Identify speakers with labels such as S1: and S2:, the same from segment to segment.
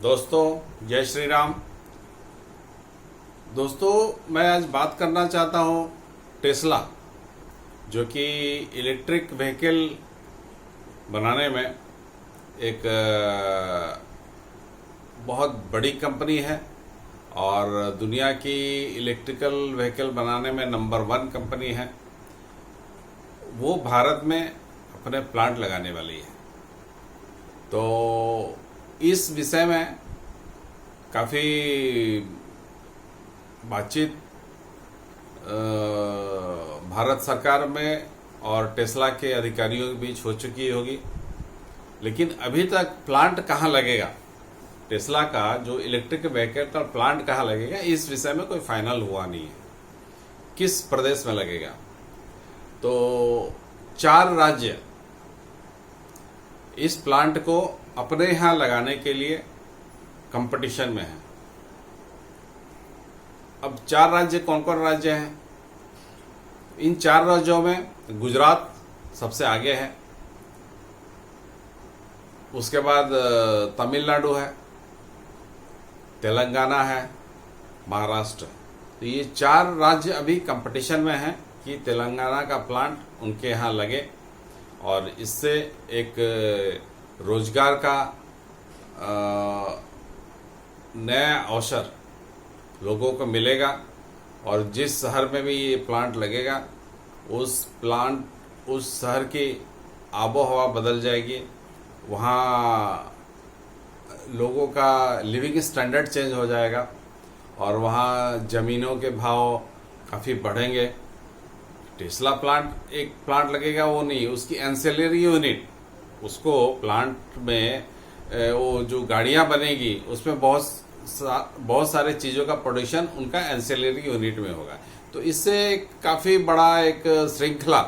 S1: दोस्तों जय श्री राम। दोस्तों मैं आज बात करना चाहता हूँ टेस्ला, जो कि इलेक्ट्रिक व्हीकल बनाने में एक बहुत बड़ी कंपनी है और दुनिया की इलेक्ट्रिकल व्हीकल बनाने में नंबर 1 कंपनी है। वो भारत में अपने प्लांट लगाने वाली है। तो इस विषय में काफ़ी बातचीत भारत सरकार में और टेस्ला के अधिकारियों के बीच हो चुकी होगी, लेकिन अभी तक प्लांट कहाँ लगेगा, टेस्ला का जो इलेक्ट्रिक व्हीकल का प्लांट कहाँ लगेगा, इस विषय में कोई फाइनल हुआ नहीं है। किस प्रदेश में लगेगा? तो 4 राज्य इस प्लांट को अपने यहाँ लगाने के लिए कंपटीशन में है। अब 4 राज्य कौन कौन राज्य हैं? इन 4 राज्यों में गुजरात सबसे आगे है, उसके बाद तमिलनाडु है, तेलंगाना है, महाराष्ट्र। तो ये 4 राज्य अभी कंपटीशन में हैं कि तेलंगाना का प्लांट उनके यहाँ लगे और इससे एक रोजगार का नया अवसर लोगों को मिलेगा। और जिस शहर में भी ये प्लांट लगेगा उस शहर की आबो हवा बदल जाएगी, वहाँ लोगों का लिविंग स्टैंडर्ड चेंज हो जाएगा और वहाँ ज़मीनों के भाव काफ़ी बढ़ेंगे। टेस्ला प्लांट एक प्लांट लगेगा वो नहीं, उसकी एंसेलरी यूनिट, उसको प्लांट में वो जो गाड़ियाँ बनेगी उसमें बहुत सारे चीज़ों का प्रोडक्शन उनका एंसेलरी यूनिट में होगा। तो इससे काफ़ी बड़ा एक श्रृंखला,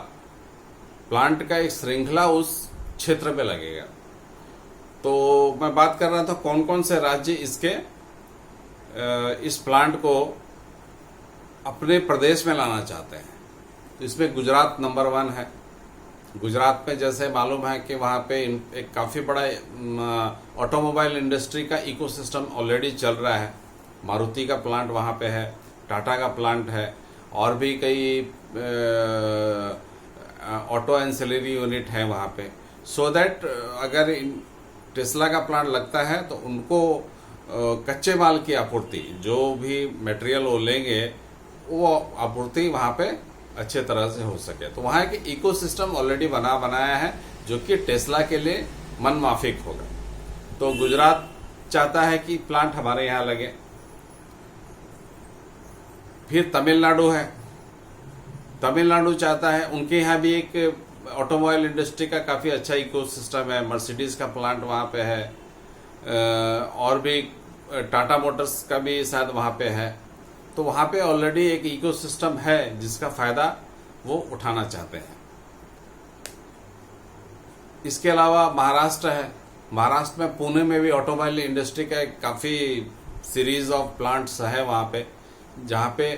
S1: प्लांट का एक श्रृंखला उस क्षेत्र में लगेगा। तो मैं बात कर रहा था कौन कौन से राज्य इस प्लांट को अपने प्रदेश में लाना चाहते हैं। तो इसमें गुजरात नंबर 1 है। गुजरात में जैसे मालूम है कि वहाँ पे एक काफ़ी बड़ा ऑटोमोबाइल इंडस्ट्री का इकोसिस्टम ऑलरेडी चल रहा है। मारुति का प्लांट वहाँ पे है, टाटा का प्लांट है और भी कई ऑटो एंसिलरी यूनिट है वहाँ पे। सो दैट अगर टेस्ला का प्लांट लगता है तो उनको कच्चे माल की आपूर्ति, जो भी मटेरियल वो लेंगे वो आपूर्ति वहाँ पे अच्छे तरह से हो सके। तो वहाँ एक इकोसिस्टम ऑलरेडी बनाया है जो कि टेस्ला के लिए मन माफिक होगा। तो गुजरात चाहता है कि प्लांट हमारे यहाँ लगे। फिर तमिलनाडु है, तमिलनाडु चाहता है, उनके यहाँ भी एक ऑटोमोबाइल इंडस्ट्री का काफ़ी अच्छा इकोसिस्टम है। मर्सिडीज का प्लांट वहाँ पे है और भी टाटा मोटर्स का भी शायद वहाँ पे है। तो वहाँ पे ऑलरेडी एक इकोसिस्टम है जिसका फ़ायदा वो उठाना चाहते हैं। इसके अलावा महाराष्ट्र है। महाराष्ट्र में पुणे में भी ऑटोमोबाइल इंडस्ट्री का एक काफ़ी सीरीज ऑफ प्लांट्स है वहाँ पे, जहाँ पे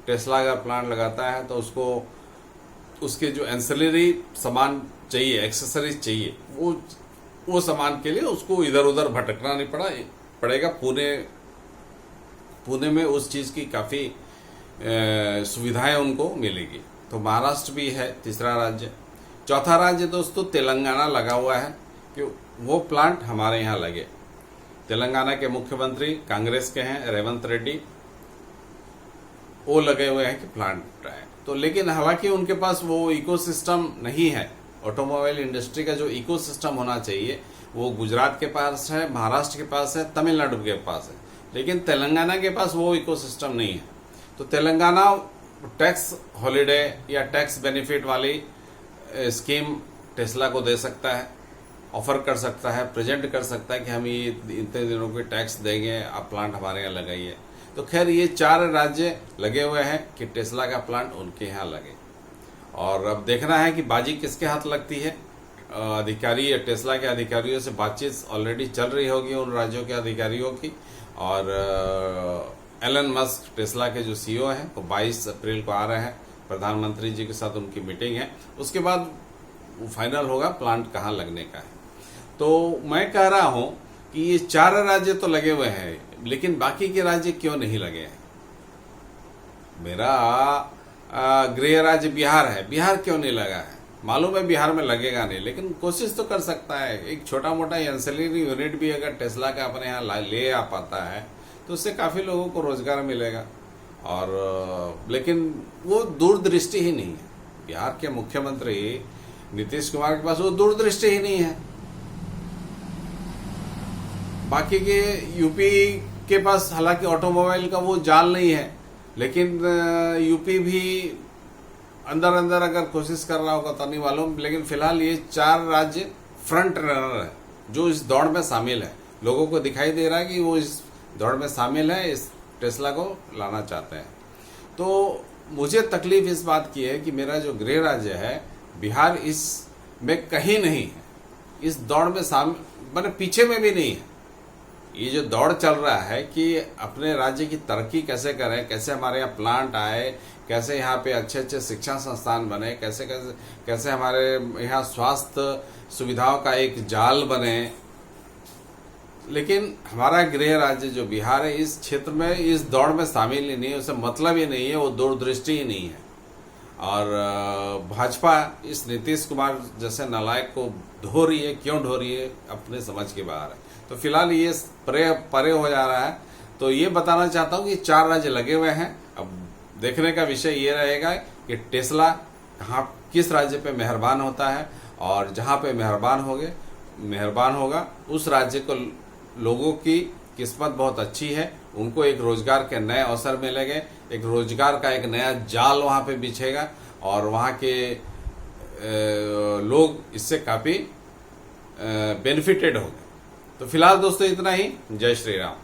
S1: टेस्ला का प्लांट लगाता है तो उसको उसके जो एंसिलरी सामान चाहिए, एक्सेसरीज चाहिए, वो सामान के लिए उसको इधर उधर भटकना नहीं पड़ेगा। पुणे में उस चीज़ की काफ़ी सुविधाएं उनको मिलेगी। तो महाराष्ट्र भी है तीसरा राज्य। चौथा राज्य दोस्तों तेलंगाना लगा हुआ है कि वो प्लांट हमारे यहाँ लगे। तेलंगाना के मुख्यमंत्री कांग्रेस के हैं, रेवंत रेड्डी, वो लगे हुए हैं कि प्लांट है। तो लेकिन हालांकि उनके पास वो इकोसिस्टम नहीं है। ऑटोमोबाइल इंडस्ट्री का जो इकोसिस्टम होना चाहिए वो गुजरात के पास है, महाराष्ट्र के पास है, तमिलनाडु के पास है, लेकिन तेलंगाना के पास वो इकोसिस्टम नहीं है। तो तेलंगाना टैक्स हॉलिडे या टैक्स बेनिफिट वाली स्कीम टेस्ला को दे सकता है, ऑफर कर सकता है, प्रेजेंट कर सकता है कि हम ये इतने दिनों के टैक्स देंगे, आप प्लांट हमारे यहाँ लगाइए। तो खैर ये 4 राज्य लगे हुए हैं कि टेस्ला का प्लांट उनके यहाँ लगे। और अब देखना है कि बाजी किसके हाथ लगती है। अधिकारी, टेस्ला के अधिकारियों से बातचीत ऑलरेडी चल रही होगी उन राज्यों के अधिकारियों की। और एलन मस्क टेस्ला के जो सीईओ हैं वो 22 अप्रैल को आ रहे हैं, प्रधानमंत्री जी के साथ उनकी मीटिंग है। उसके बाद फाइनल होगा प्लांट कहाँ लगने का है। तो मैं कह रहा हूँ कि ये 4 राज्य तो लगे हुए हैं, लेकिन बाकी के राज्य क्यों नहीं लगे हैं। मेरा गृह राज्य बिहार है, बिहार क्यों नहीं लगा है। मालूम है बिहार में लगेगा नहीं, लेकिन कोशिश तो कर सकता है। एक छोटा मोटा एंसिलरी यूनिट भी अगर टेस्ला का अपने यहाँ ले आ पाता है तो उससे काफ़ी लोगों को रोजगार मिलेगा। और लेकिन वो दूरदृष्टि ही नहीं है। बिहार के मुख्यमंत्री नीतीश कुमार के पास वो दूरदृष्टि ही नहीं है। बाकी के यूपी के पास हालांकि ऑटोमोबाइल का वो जाल नहीं है, लेकिन यूपी भी अंदर अंदर अगर कोशिश कर रहा होगा तो नहीं मालूम। लेकिन फिलहाल ये 4 राज्य फ्रंट रनर है जो इस दौड़ में शामिल है। लोगों को दिखाई दे रहा है कि वो इस दौड़ में शामिल है, इस टेस्ला को लाना चाहते हैं। तो मुझे तकलीफ इस बात की है कि मेरा जो गृह राज्य है बिहार इस में कहीं नहीं है, इस दौड़ में शामिल, मैंने पीछे में भी नहीं है। ये जो दौड़ चल रहा है कि अपने राज्य की तरक्की कैसे करें, कैसे हमारे यहाँ प्लांट आए, कैसे यहाँ पे अच्छे अच्छे शिक्षा संस्थान बने, कैसे कैसे कैसे हमारे यहाँ स्वास्थ्य सुविधाओं का एक जाल बने, लेकिन हमारा गृह राज्य जो बिहार है इस क्षेत्र में इस दौड़ में शामिल ही नहीं है। उसे मतलब ही नहीं है, वो दूरदृष्टि ही नहीं है। और भाजपा इस नीतीश कुमार जैसे नालायक को ढो रही है, क्यों ढो रही है अपने समझ के बाहर है। तो फिलहाल ये परे हो जा रहा है। तो ये बताना चाहता हूँ कि 4 राज्य लगे हुए हैं। अब देखने का विषय ये रहेगा कि टेस्ला कहाँ किस राज्य पे मेहरबान होता है, और जहाँ पे मेहरबान होगा उस राज्य को लोगों की किस्मत बहुत अच्छी है, उनको एक रोजगार के नए अवसर मिलेंगे, एक रोजगार का एक नया जाल वहाँ पे बिछेगा और वहाँ के लोग इससे काफ़ी बेनिफिटेड होंगे। तो फिलहाल दोस्तों इतना ही। जय श्री राम।